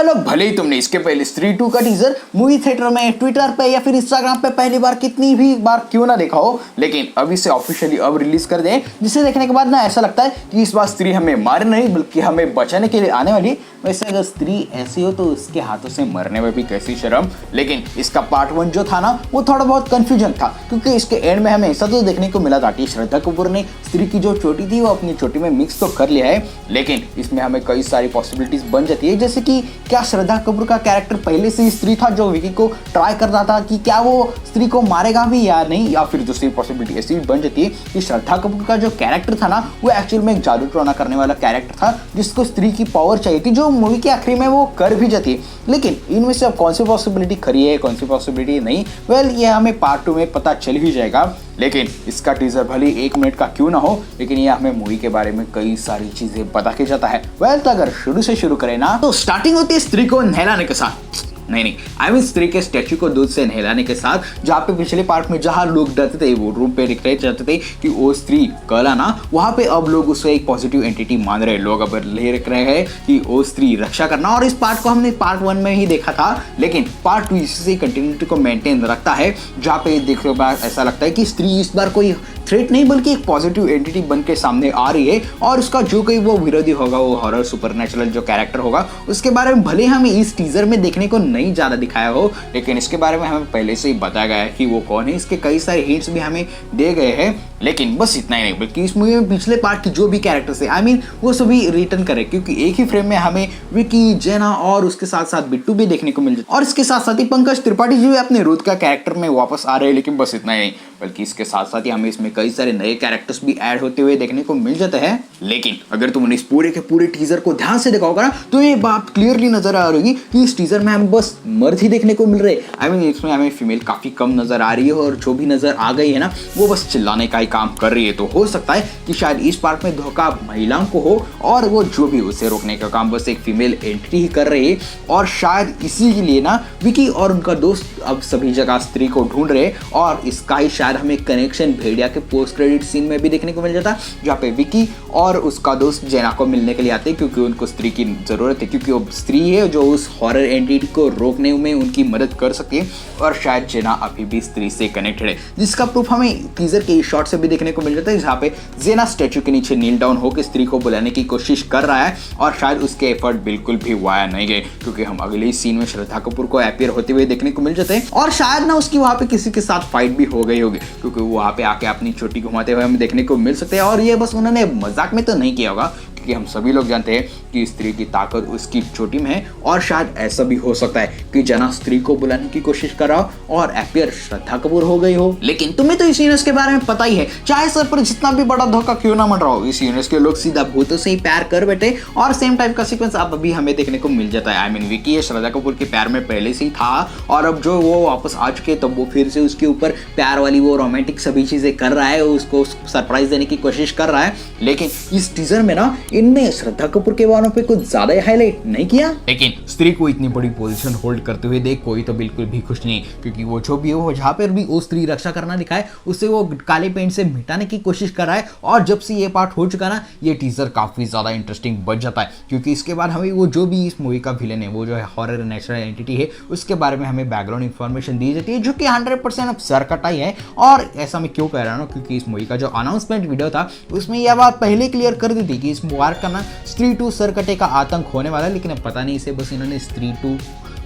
भाई लोग, भले ही तुमने इसके पहले स्त्री 2 का टीजर मूवी थिएटर में, ट्विटर पे या फिर इंस्टाग्राम पे पहली बार कितनी भी बार क्यों ना देखा हो, लेकिन अब इसे ऑफिशियली अब रिलीज कर दें, जिसे देखने के बाद ना ऐसा लगता है कि इस बार स्त्री हमें मार नहीं बल्कि हमें बचाने के लिए आने वाली। वैसे अगर स्त्री ऐसी हो तो उसके हाथों से मरने में भी कैसी शर्म। लेकिन इसका पार्ट 1 जो था ना वो थोड़ा बहुत कंफ्यूजन था, क्योंकि इसके एंड में हमें ऐसा तो देखने को मिला था कि श्रद्धा कपूर ने स्त्री की जो चोटी थी वो अपनी चोटी में मिक्स तो कर लिया है, लेकिन इसमें हमें कई सारी पॉसिबिलिटीज बन जाती है। जैसे कि क्या श्रद्धा कपूर का कैरेक्टर पहले से ही स्त्री था जो विकी को ट्राई कर रहा था, कि क्या वो स्त्री को मारेगा भी या नहीं, या फिर दूसरी पॉसिबिलिटी ऐसी भी बन जाती है कि श्रद्धा कपूर का जो कैरेक्टर था ना वो एक्चुअल में एक जादू टोना करने वाला कैरेक्टर था, जिसको स्त्री की पावर चाहिए थी, जो मूवी के आखिरी में वो कर भी जाती है। लेकिन इनमें से अब कौन सी पॉसिबिलिटी खरी है, कौन सी पॉसिबिलिटी नहीं, वेल ये हमें पार्ट 2 में पता चल ही जाएगा। लेकिन इसका टीजर भले 1 मिनट का क्यों ना हो, लेकिन ये हमें मूवी के बारे में कई सारी चीजें बता के जाता है। वेल तो अगर शुरू से शुरू करें ना तो स्टार्टिंग होती है स्त्री को नहलाने के साथ, नहीं आई मीन स्त्री के स्टैचू को दूध से नहलाने के साथ, जहाँ पे पिछले पार्ट में जहाँ लोग डरते थे वो रूम पे दिख रहे चाहते थे कि वो स्त्री कल आना, वहाँ पे अब लोग उसे एक पॉजिटिव एंटिटी मान रहे, लोग अब ले रख रहे हैं कि वो स्त्री रक्षा करना। और इस पार्ट को हमने पार्ट 1 में ही देखा था, लेकिन पार्ट 2 इसी कंटिन्यूटी को मेंटेन रखता है, जहाँ पे देखने के बाद ऐसा लगता है कि स्त्री इस बार कोई थ्रेट नहीं बल्कि एक पॉजिटिव एंटिटी बन के सामने आ रही है, और उसका जो कोई वो विरोधी होगा, वो हॉरर सुपरनेचुरल जो कैरेक्टर होगा, उसके बारे में भले हमें इस टीजर में देखने को नहीं ज्यादा दिखाया हो, लेकिन इसके बारे में हमें पहले से ही बताया गया है कि वो कौन है। इसके कई सारे हिंट्स भी हमें दे गए हैं, लेकिन बस इतना ही नहीं बल्कि इस मूवी में पिछले पार्ट के जो भी कैरेक्टर्स है आई मीन वो सभी रिटर्न करे, क्योंकि एक ही फ्रेम में हमें विकी, जेना और उसके साथ साथ बिट्टू भी देखने को मिल जाता है, और इसके साथ साथ ही पंकज त्रिपाठी जी भी अपने रुद्र का कैरेक्टर में वापस आ रहे हैं। लेकिन बस इतना ही नहीं बल्कि इसके साथ साथ ही हमें इसमें कई सारे नए कैरेक्टर्स भी ऐड होते हुए देखने को मिल जाते हैं। लेकिन अगर तुमने इस पूरे के पूरे टीजर को ध्यान से देखा होगा ना तो ये बात क्लियरली नजर आ रही है कि इस टीजर में हमें बस मर्द ही देखने को मिल रहे हैं। आई मीन इसमें हमें फीमेल काफी कम नजर आ रही है, और जो भी नजर आ गई है ना वो बस चिल्लाने का ही काम कर रही है। तो हो सकता है कि शायद इस पार्ट में धोखा महिलाओं को हो, और वो जो भी उसे रोकने का काम बस एक फीमेल एंटिटी ही कर रही है, और शायद इसी के लिए ना विकी और उनका दोस्त अब सभी जगह स्त्री को ढूंढ रहे हैं, और इसका ही शायद हमें कनेक्शन भेड़िया के पोस्ट क्रेडिट सीन में भी देखने को मिल जाता, जहाँ पे विकी और उसका दोस्त जेना को मिलने के लिए आते हैं, क्योंकि उनको स्त्री की जरूरत है, क्योंकि वो स्त्री है जो उस हॉरर एंटिटी को रोकने में उनकी मदद कर सकती है, और शायद जेना अभी भी स्त्री से कनेक्टेड है, जिसका प्रूफ हमें टीजर के शॉट से भी देखने को मिल जाता है, जहाँ पे जेना स्टैचू के नीचे नील डाउन होकर स्त्री को बुलाने की कोशिश कर रहा है, और शायद उसके एफर्ट बिल्कुल भी वाया नहीं गए, क्योंकि हम अगले ही सीन में श्रद्धा कपूर को अपीयर होते हुए देखने को मिल जाते हैं, और शायद ना उसकी वहां पे किसी के साथ फाइट भी हो गई होगी, क्योंकि वो वहां पे आके अपनी चोटी घुमाते हुए हमें देखने को मिल सकते हैं। और ये बस उन्होंने मजाक में तो नहीं किया होगा, क्योंकि हम सभी लोग जानते हैं कि स्त्री की ताकत उसकी चोटी में है, और शायद ऐसा भी हो सकता है कि जना स्त्री को बुलाने की कोशिश कर रहा हो और अपीयर श्रद्धा कपूर हो गई हो। लेकिन तुम्हें तो इस यूनिवर्स के बारे में पता ही है, चाहे सर पर जितना भी बड़ा धोखा क्यों ना मर रहा हो, इस यूनिवर्स के लोग सीधा भूतों से ही प्यार कर बैठे, और सेम टाइप का सीक्वेंस अब अभी हमें देखने को मिल जाता है। आई मीन विकी श्रद्धा कपूर के प्यार में पहले से ही था, और अब जो वो वापस आ चुके तब वो फिर से उसके ऊपर प्यार वाली वो रोमांटिक सभी चीजें कर रहा है, उसको सरप्राइज देने की कोशिश कर रहा है। लेकिन इस टीजर में ना इनने श्रद्धा कपूर के बारे पे कुछ ज्यादा हाईलाइट नहीं किया, लेकिन स्त्री को इतनी बड़ी पोजीशन होल्ड करते हुए देख कोई तो बिल्कुल भी खुश नहीं, क्योंकि वो जो भी हो जहाँ पर भी वो स्त्री रक्षा करना दिखाए उसे वो काले पेंट से मिटाने की कोशिश कर रहा है। और जब से ये पार्ट हो चुका ना ये टीजर काफी ज्यादा इंटरेस्टिंग बन जाता है, क्योंकि इसके बाद हमें वो जो भी इस मूवी का विलेन है, वो जो है हॉरर नेचुरल एंटिटी है, उसके बारे में हमें बैकग्राउंड इंफॉर्मेशन दी जाती है, जो कि 100% अब सर कटाई है। और ऐसा मैं क्यों कह रहा हूँ, क्योंकि इस मूवी का जो अनाउंसमेंट वीडियो था उसमें यह बात पहले क्लियर कर दी थी कि इस मूवी का ना स्त्री 2 सरकटे का आतंक होने वाला है, लेकिन अब पता नहीं इसे बस इन्होंने स्त्री 2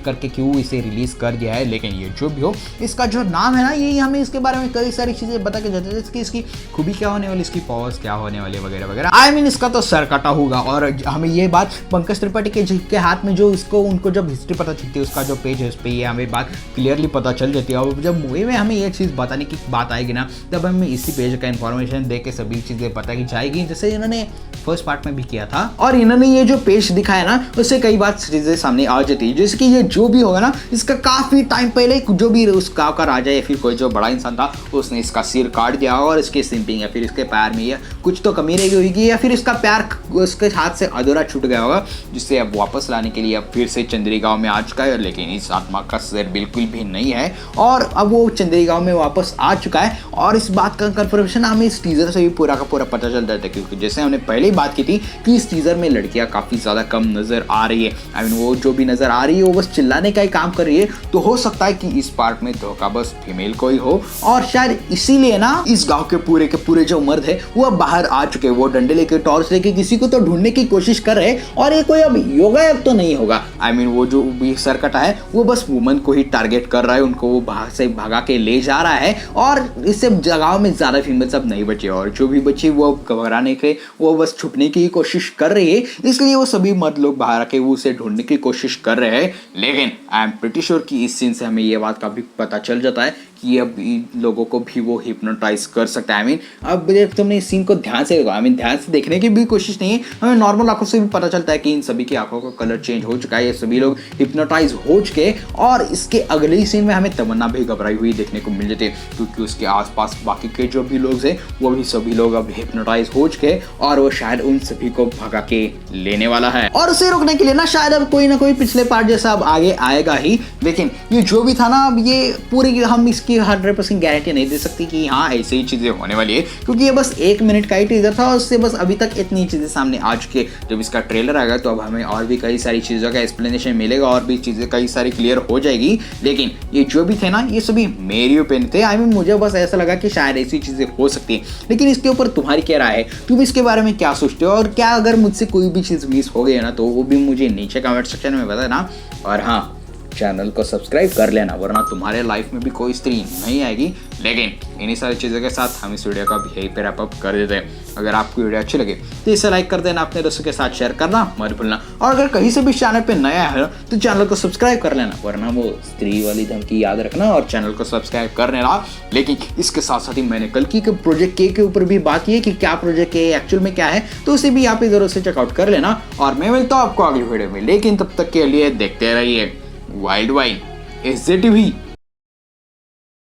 करके क्यों इसे रिलीज कर दिया है। लेकिन ये जो भी हो, इसका जो नाम है ना ये हमें इसके बारे में कई सारी चीजें बता के जाते हैं, जैसे कि इसकी खूबी क्या होने वाली, इसकी पावर्स क्या होने वाली वगैरह वगैरह। आई मीन इसका तो सर कटा होगा। और हमें ये बात पंकज त्रिपाठी के हाथ में जो इसको उनको जब हिस्ट्री पता चलती है, उसका जो पेज है उस पर ये हमें बात क्लियरली पता चल जाती है। और जब मूवी में हमें ये चीज़ बताने की बात आएगी ना, तब हमें इसी पेज का इन्फॉर्मेशन दे के सभी चीज़ें बताई जाएगी, जैसे इन्होंने फर्स्ट पार्ट में भी किया था। और इन्होंने ये जो पेज दिखाया ना उससे कई बात चीज़ें सामने आ जाती है, जैसे कि ये जो भी होगा ना, इसका काफी टाइम पहले जो भी उस गांव का राजा या फिर कोई जो बड़ा इंसान था उसने इसका सिर काट दिया और इसके सिंपिंग या फिर इसके पैर में या कुछ तो कमी रही होगी या फिर इसका पैर उसके हाथ से अधूरा छूट गया होगा, जिससे अब वापस लाने के लिए अब फिर से चंद्री गांव में आ चुका है। लेकिन इस आत्मा का सिर बिल्कुल भी नहीं है और अब वो चंद्री गांव में वापस आ चुका है। और इस बात का कंफर्मेशन हमें इस टीजर से भी पूरा का पूरा पता चल जाता है, क्योंकि जैसे हमने पहले ही बात की थी कि इस टीजर में लड़कियां काफी ज्यादा कम नजर आ रही है। आई मीन वो जो भी नजर आ रही है वो बस चिल्लाने का ही काम कर रही है। तो हो सकता है कि इस पार्ट में धोखा बस फीमेल को ही हो और शायद इसीलिए ना इस गांव के पूरे जो मर्द है वो अब बाहर आ चुके हैं। वो डंडे लेके टॉर्च लेके किसी को तो ढूंढने की कोशिश कर रहे हैं और ये कोई अब योगायोग तो नहीं होगा। आई मीन वो जो भी सरकटा है वो बस वुमन को ही टारगेट कर रहा है, उनको वो बाहर से भगा के ले जा रहा है और इससे गांव में ज्यादा फीमेल्स अब नहीं बचे और जो भी बची वो घबराने के वो बस छुपने की कोशिश कर रही है। इसलिए वो सभी मर्द लोग बाहर आके वो उसे ढूंढने की कोशिश कर रहे हैं। लेकिन आई एम प्रीटी श्योर कि इस सीन से हमें ये बात का भी पता चल जाता है कि अब इन लोगों को भी वो हिप्नोटाइज कर सकता है। आई मीन अब तुमने इस सीन को ध्यान से देखो, आई मीन ध्यान से देखने की भी कोशिश नहीं है, हमें नॉर्मल आंखों से भी पता चलता है कि इन सभी की आंखों का कलर चेंज हो चुका है, ये सभी लोग हिप्नोटाइज हो चुके। और इसके अगले ही सीन में हमें तमन्ना भी घबराई हुई देखने को मिल जाती है, क्योंकि उसके आसपास बाकी के जो भी लोग हैं वो भी सभी लोग अब हिप्नोटाइज हो चुके और वो शायद उन सभी को भगा के लेने वाला है। और उसे रोकने के लिए ना शायद अब कोई ना कोई पिछले पार्ट जैसा अब आगे आएगा ही। लेकिन ये जो भी था ना, अब ये पूरी हम इसकी 100% गारंटी नहीं दे सकती कि हाँ ऐसे ही चीजें होने वाली है, क्योंकि ये बस 1 मिनट का ही टीजर था और उससे बस अभी तक इतनी चीजें सामने आ चुकी है। जब इसका ट्रेलर आएगा तो अब हमें और भी कई सारी चीजों का एक्सप्लेनेशन मिलेगा और भी चीजें कई सारी क्लियर हो जाएगी। लेकिन ये जो भी थे ना, ये सभी मेरी ओपिनियन थे। आई मीन मुझे बस ऐसा लगा कि शायद ऐसी चीजें हो सकती है। लेकिन इसके ऊपर तुम्हारी क्या राय है, तुम इसके बारे में क्या सोचते हो और क्या अगर मुझसे कोई भी चीज मिस हो गई है ना तो वो भी मुझे नीचे कमेंट सेक्शन में बताना। और हाँ, चैनल को सब्सक्राइब कर लेना, वरना तुम्हारे लाइफ में भी कोई स्त्री नहीं आएगी। लेकिन इन्हीं सारी चीज़ों के साथ हम इस वीडियो का भी यही पे रैप अप कर देते हैं। अगर आपको वीडियो अच्छी लगे तो इसे लाइक कर देना, अपने दोस्तों के साथ शेयर करना मत भूलना। और अगर कहीं से भी चैनल पे नया है तो चैनल को सब्सक्राइब कर लेना, वरना वो स्त्री वाली धमकी याद रखना और चैनल को सब्सक्राइब कर लेना। लेकिन इसके साथ साथ ही मैंने कल की प्रोजेक्ट के ऊपर भी बात की है कि क्या प्रोजेक्ट के एक्चुअल में क्या है, तो उसे भी यहाँ पे जरूर से चेकआउट कर लेना। और मैं मिलता हूँ आपको अगली वीडियो में, लेकिन तब तक के लिए देखते रहिए वाइल्ड वाइन SJTV।